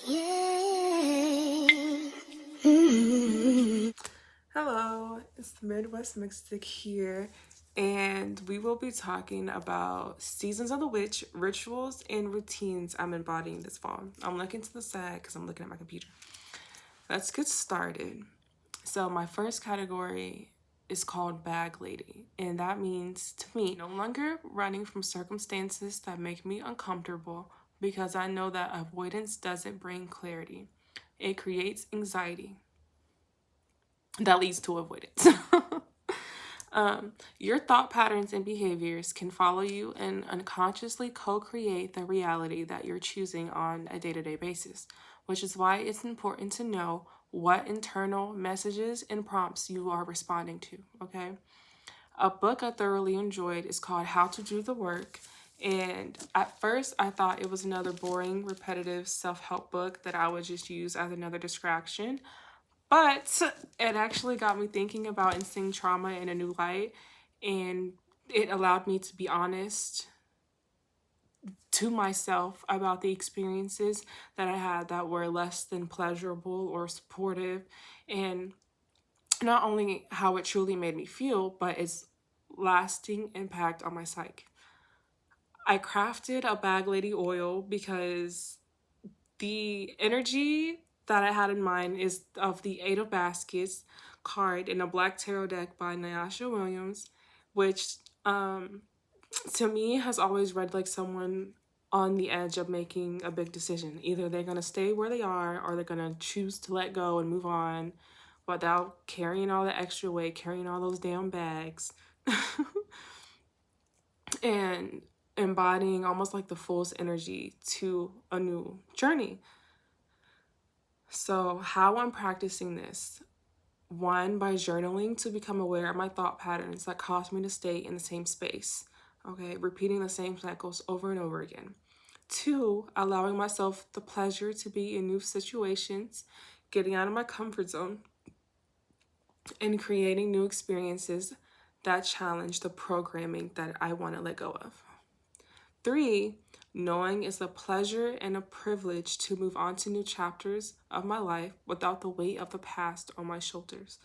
Yeah. Hello, it's the Midwest Mystic here, and we will be talking about seasons of the witch, rituals, and routines I'm embodying this fall. I'm looking to the side because I'm looking at my computer. Let's get started. So, my first category is called Bag Lady, and that means to me no longer running from circumstances that make me uncomfortable because I know that avoidance doesn't bring clarity. It creates anxiety that leads to avoidance. Your thought patterns and behaviors can follow you and unconsciously co create the reality that you're choosing on a day to day basis, which is why it's important to know what internal messages and prompts you are responding to. Okay. A book I thoroughly enjoyed is called How to Do the Work. And at first, I thought it was another boring, repetitive self help book that I would just use as another distraction. But it actually got me thinking about and seeing trauma in a new light. And it allowed me to be honest to myself about the experiences that I had that were less than pleasurable or supportive. And not only how it truly made me feel, but its lasting impact on my psyche. I crafted a bag lady oil because the energy that I had in mind is of the Eight of Baskets card in a Black Tarot deck by Nyasha Williams, which to me has always read like someone on the edge of making a big decision. Either they're going to stay where they are or they're going to choose to let go and move on without carrying all the extra weight, carrying all those damn bags. And embodying almost like the fullest energy to a new journey. So, how I'm practicing this: one, by journaling to become aware of my thought patterns that cause me to stay in the same space, okay, repeating the same cycles over and over again. Two, allowing myself the pleasure to be in new situations, getting out of my comfort zone, and creating new experiences that challenge the programming that I want to let go of. Three, knowing it's a pleasure and a privilege to move on to new chapters of my life without the weight of the past on my shoulders.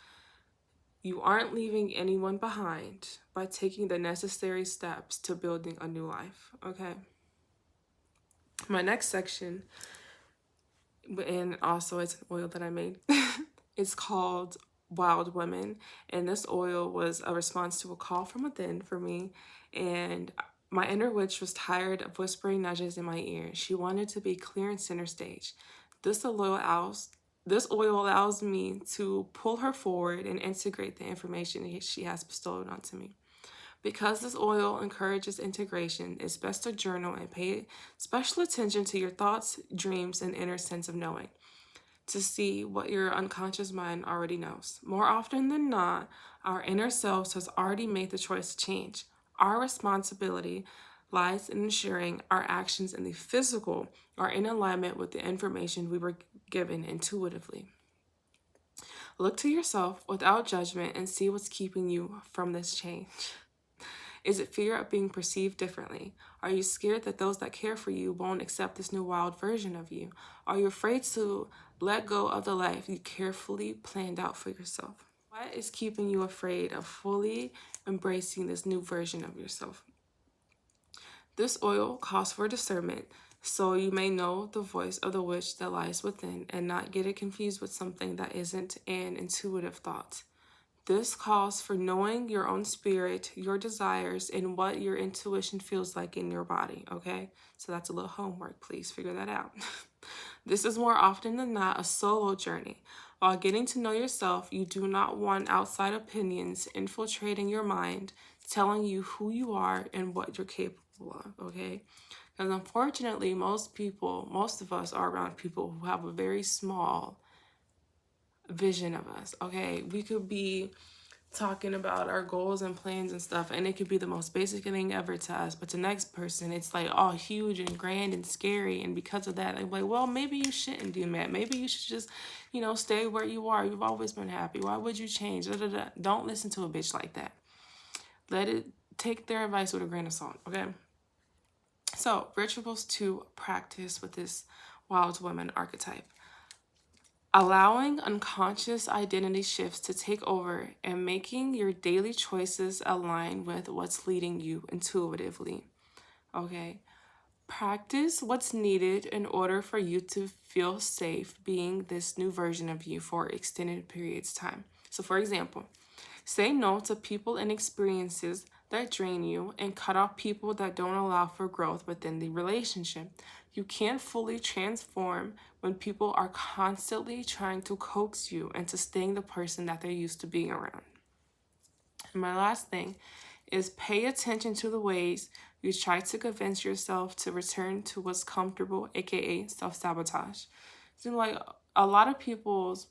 You aren't leaving anyone behind by taking the necessary steps to building a new life, okay? My next section, and also it's an oil that I made, it's called Wild Women. And this oil was a response to a call from within for me. And my inner witch was tired of whispering nudges in my ear. She wanted to be clear and center stage. This oil allows me to pull her forward and integrate the information she has bestowed onto me. Because this oil encourages integration, it's best to journal and pay special attention to your thoughts, dreams, and inner sense of knowing to see what your unconscious mind already knows. More often than not, our inner selves has already made the choice to change. Our responsibility lies in ensuring our actions in the physical are in alignment with the information we were given intuitively. Look to yourself without judgment and see what's keeping you from this change. Is it fear of being perceived differently? Are you scared that those that care for you won't accept this new wild version of you? Are you afraid to let go of the life you carefully planned out for yourself? What is keeping you afraid of fully embracing this new version of yourself? This oil calls for discernment, so you may know the voice of the witch that lies within and not get it confused with something that isn't an intuitive thought. This calls for knowing your own spirit, your desires, and what your intuition feels like in your body, okay? So that's a little homework. Please figure that out. This is more often than not a solo journey. While getting to know yourself, you do not want outside opinions infiltrating your mind, telling you who you are and what you're capable of, okay? Because unfortunately, most of us are around people who have a very small vision of us, okay? We could be talking about our goals and plans and stuff, and it could be the most basic thing ever to us, but to the next person it's like all huge and grand and scary, and because of that they're like, well, maybe you shouldn't do that, maybe you should just, stay where you are, you've always been happy, why would you change, da, da, da. Don't listen to a bitch like that. Let it take their advice with a grain of salt, okay? So, rituals to practice with this wild woman archetype. Allowing unconscious identity shifts to take over and making your daily choices align with what's leading you intuitively. Okay. Practice what's needed in order for you to feel safe being this new version of you for extended periods of time. So, for example, say no to people and experiences that drain you and cut off people that don't allow for growth within the relationship. You can't fully transform when people are constantly trying to coax you into staying the person that they're used to being around. And my last thing is pay attention to the ways you try to convince yourself to return to what's comfortable, aka self-sabotage. So like a lot of people's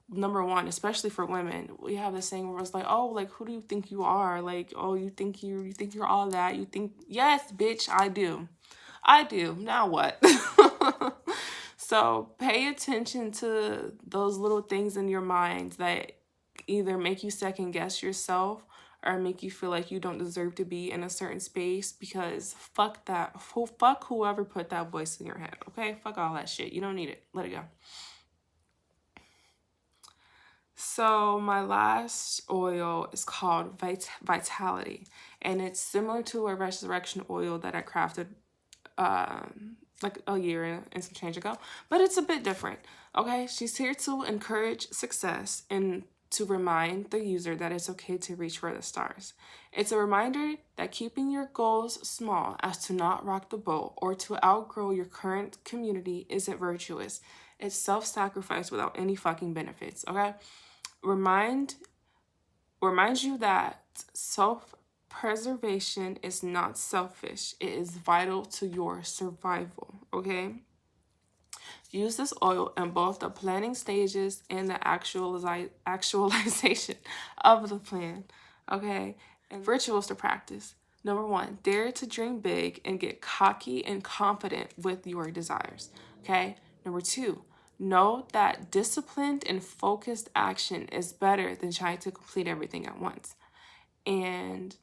number one, especially for women, we have this saying where it's like, oh, like who do you think you are? Like, oh, you think you're all that. You think, yes, bitch, I do. I do. Now what? So pay attention to those little things in your mind that either make you second guess yourself or make you feel like you don't deserve to be in a certain space, because fuck that. Fuck whoever put that voice in your head, okay? Fuck all that shit. You don't need it. Let it go. So my last oil is called Vitality, and it's similar to a resurrection oil that I crafted like a year and some change ago, but it's a bit different. Okay, she's here to encourage success and to remind the user that it's okay to reach for the stars. It's a reminder that keeping your goals small as to not rock the boat or to outgrow your current community isn't virtuous. It's self-sacrifice without any fucking benefits, okay? Reminds you that self-preservation is not selfish. It is vital to your survival, okay? Use this oil in both the planning stages and the actualization of the plan, okay? And rituals to practice. Number 1, dare to dream big and get cocky and confident with your desires, okay? Number 2, know that disciplined and focused action is better than trying to complete everything at once. And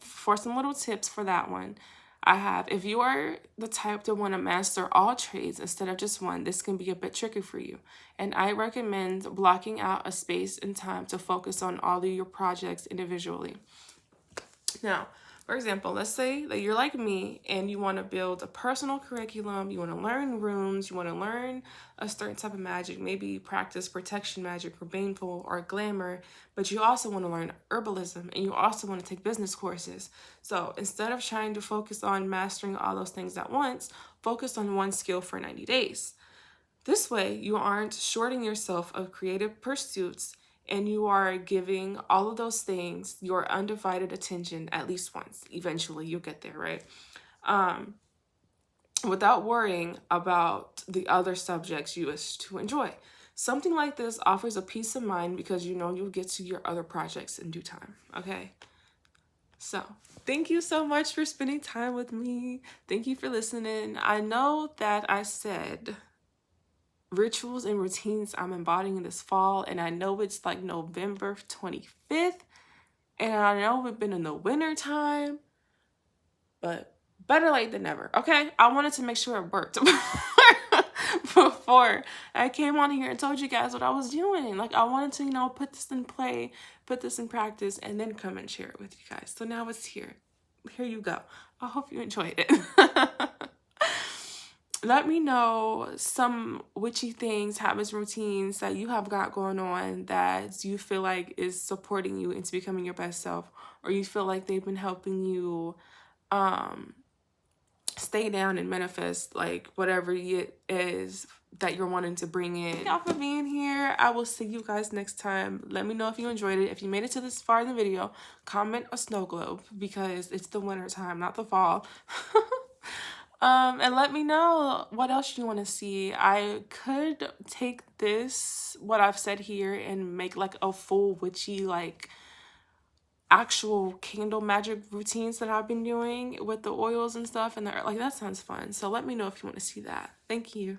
for some little tips for that one, I have, if you are the type to want to master all trades instead of just one, this can be a bit tricky for you. And I recommend blocking out a space and time to focus on all of your projects individually. Now, for example, let's say that you're like me and you want to build a personal curriculum, you want to learn runes, you want to learn a certain type of magic, maybe practice protection magic or baneful or glamour, but you also want to learn herbalism and you also want to take business courses. So instead of trying to focus on mastering all those things at once, focus on one skill for 90 days. This way, you aren't shorting yourself of creative pursuits and you are giving all of those things your undivided attention at least once. Eventually, you'll get there, right? Without worrying about the other subjects you wish to enjoy. Something like this offers a peace of mind because you know you'll get to your other projects in due time, okay? So, thank you so much for spending time with me. Thank you for listening. I know that I said rituals and routines I'm embodying this fall, and I know it's like November 25th, and I know we've been in the winter time, but better late than never, okay? I wanted to make sure it worked before I came on here and told you guys what I was doing. Like, I wanted to, you know, put this in play, put this in practice, and then come and share it with you guys. So now it's here. Here you go. I hope you enjoyed it. Let me know some witchy things, habits, routines that you have got going on that you feel like is supporting you into becoming your best self, or you feel like they've been helping you stay down and manifest like whatever it is that you're wanting to bring in. Thank y'all for being here. I will see you guys next time. Let me know if you enjoyed it. If you made it to this far in the video, comment a snow globe because it's the winter time, not the fall. And let me know what else you want to see. I could take this, what I've said here, and make like a full witchy, like actual candle magic routines that I've been doing with the oils and stuff. And like, that sounds fun. So let me know if you want to see that. Thank you.